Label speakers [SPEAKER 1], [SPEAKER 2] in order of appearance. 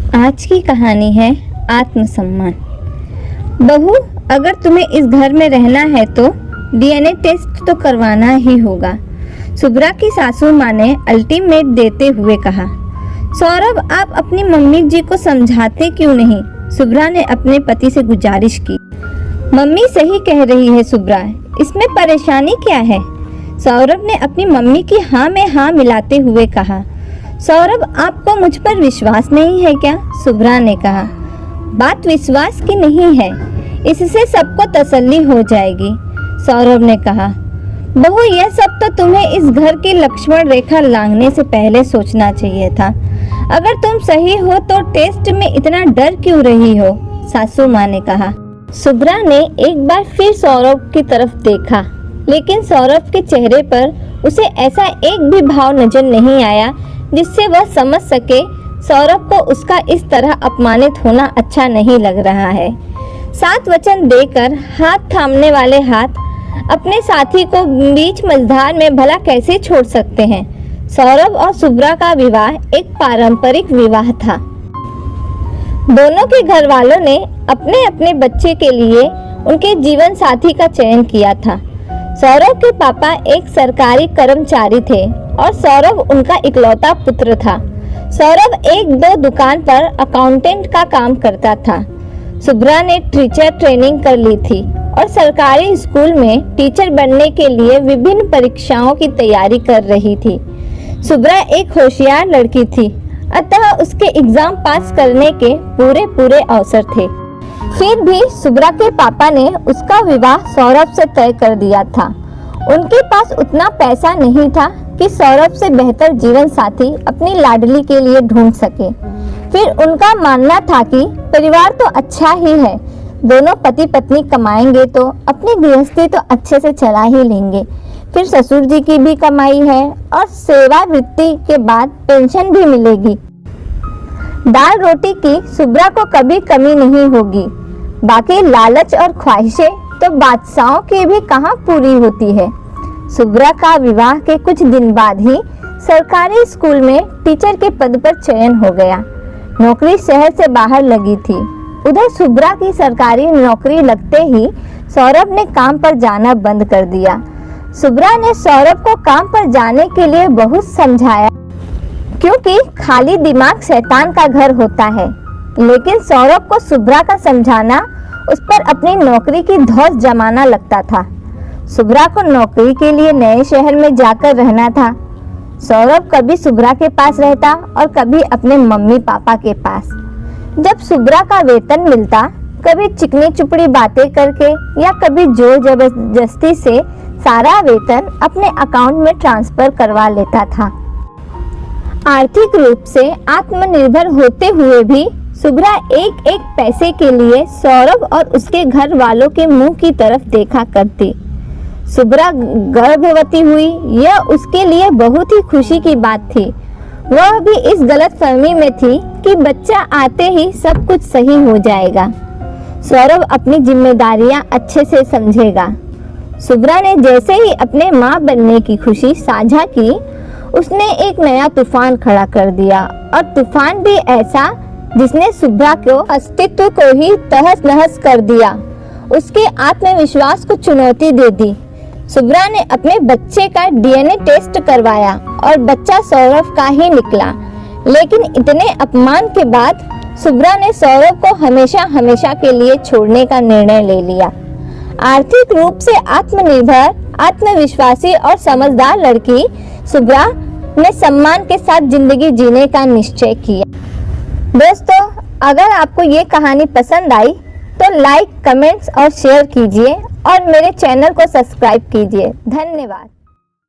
[SPEAKER 1] आज की कहानी है आत्मसम्मान। बहू, अगर तुम्हें इस घर में रहना है तो डीएनए टेस्ट तो करवाना ही होगा, शुभ्रा की सासू माँ ने अल्टीमेट देते हुए कहा। सौरभ, आप अपनी मम्मी जी को समझाते क्यों नहीं? शुभ्रा ने अपने पति से गुजारिश की। मम्मी सही कह रही है शुभ्रा, इसमें परेशानी क्या है? सौरभ ने अपनी मम्मी की हाँ में हाँ मिलाते हुए कहा। सौरभ, आपको मुझ पर विश्वास नहीं है क्या? शुभ्रा ने कहा। बात विश्वास की नहीं है, इससे सबको तसल्ली हो जाएगी, सौरभ ने कहा। बहू, यह सब तो तुम्हें इस घर की लक्ष्मण रेखा लांघने से पहले सोचना चाहिए था। अगर तुम सही हो तो टेस्ट में इतना डर क्यों रही हो? सासू माँ ने कहा। शुभ्रा ने एक बार फिर सौरभ की तरफ देखा, लेकिन सौरभ के चेहरे पर उसे ऐसा एक भी भाव नजर नहीं आया जिससे वह समझ सके सौरभ को उसका इस तरह अपमानित होना अच्छा नहीं लग रहा है। सात वचन देकर हाथ थामने वाले हाथ अपने साथी को बीच मझधार में भला कैसे छोड़ सकते हैं? सौरभ और शुभ्रा का विवाह एक पारंपरिक विवाह था। दोनों के घर वालों ने अपने अपने बच्चे के लिए उनके जीवन साथी का चयन किया था। सौरभ के पापा एक सरकारी कर्मचारी थे और सौरभ उनका इकलौता पुत्र था। सौरभ एक दो दुकान पर अकाउंटेंट का काम करता था। शुभ्रा ने टीचर ट्रेनिंग कर ली थी और सरकारी स्कूल में टीचर बनने के लिए विभिन्न परीक्षाओं की तैयारी कर रही थी। शुभ्रा एक होशियार लड़की थी, अतः उसके एग्जाम पास करने के पूरे अवसर थे। फिर भी शुभ्रा के पापा ने उसका विवाह सौरभ से तय कर दिया था। उनके पास उतना पैसा नहीं था कि सौरभ से बेहतर जीवन साथी अपनी लाडली के लिए ढूंढ सके। फिर उनका मानना था कि परिवार तो अच्छा ही है, दोनों पति पत्नी कमाएंगे तो अपनी गृहस्थी तो अच्छे से चला ही लेंगे। फिर ससुर जी की भी कमाई है और सेवावृत्ति के बाद पेंशन भी मिलेगी। दाल रोटी की शुभ्रा को कभी कमी नहीं होगी। बाकी लालच और ख्वाहिशें तो बादशाहों की भी कहाँ पूरी होती है। शुभ्रा का विवाह के कुछ दिन बाद ही सरकारी स्कूल में टीचर के पद पर चयन हो गया। नौकरी शहर से बाहर लगी थी। उधर शुभ्रा की सरकारी नौकरी लगते ही सौरभ ने काम पर जाना बंद कर दिया। शुभ्रा ने सौरभ को काम पर जाने के लिए बहुत समझाया, क्योंकि खाली दिमाग शैतान का घर होता है। लेकिन सौरभ को शुभ्रा का समझाना उस पर अपनी नौकरी की धौंस जमाना लगता था। शुभ्रा को नौकरी के लिए नए शहर में जाकर रहना था। सौरभ कभी शुभ्रा के पास रहता और कभी अपने मम्मी पापा के पास। जब शुभ्रा का वेतन मिलता, कभी चिकनी चुपड़ी बातें करके या कभी जोर जबरदस्ती से सारा वेतन अपने अकाउंट में ट्रांसफर करवा लेता था। आर्थिक रूप से आत्मनिर्भर होते हुए भी शुभ्रा एक एक पैसे के लिए सौरभ और उसके घर वालों के मुंह की तरफ देखा करती। शुभ्रा गर्भवती हुई, यह उसके लिए बहुत ही खुशी की बात थी। वह भी इस गलतफहमी में थी कि बच्चा आते ही सब कुछ सही हो जाएगा, सौरभ अपनी जिम्मेदारियां अच्छे से समझेगा। शुभ्रा ने जैसे ही अपने मां बनने की खुशी साझा की, उसने एक नया तूफान खड़ा कर दिया, और तूफान भी ऐसा जिसने शुभ्रा को अस्तित्व को ही तहस नहस कर दिया, उसके आत्मविश्वास को चुनौती दे दी। शुभ्रा ने अपने बच्चे का डीएनए टेस्ट करवाया और बच्चा सौरभ का ही निकला। लेकिन इतने अपमान के बाद शुभ्रा ने सौरभ को हमेशा हमेशा के लिए छोड़ने का निर्णय ले लिया। आर्थिक रूप से आत्मनिर्भर, आत्मविश्वासी और समझदार लड़की शुभ्रा ने सम्मान के साथ जिंदगी जीने का निश्चय किया। दोस्तों, अगर आपको ये कहानी पसंद आई तो लाइक, कमेंट्स और शेयर कीजिए और मेरे चैनल को सब्सक्राइब कीजिए। धन्यवाद।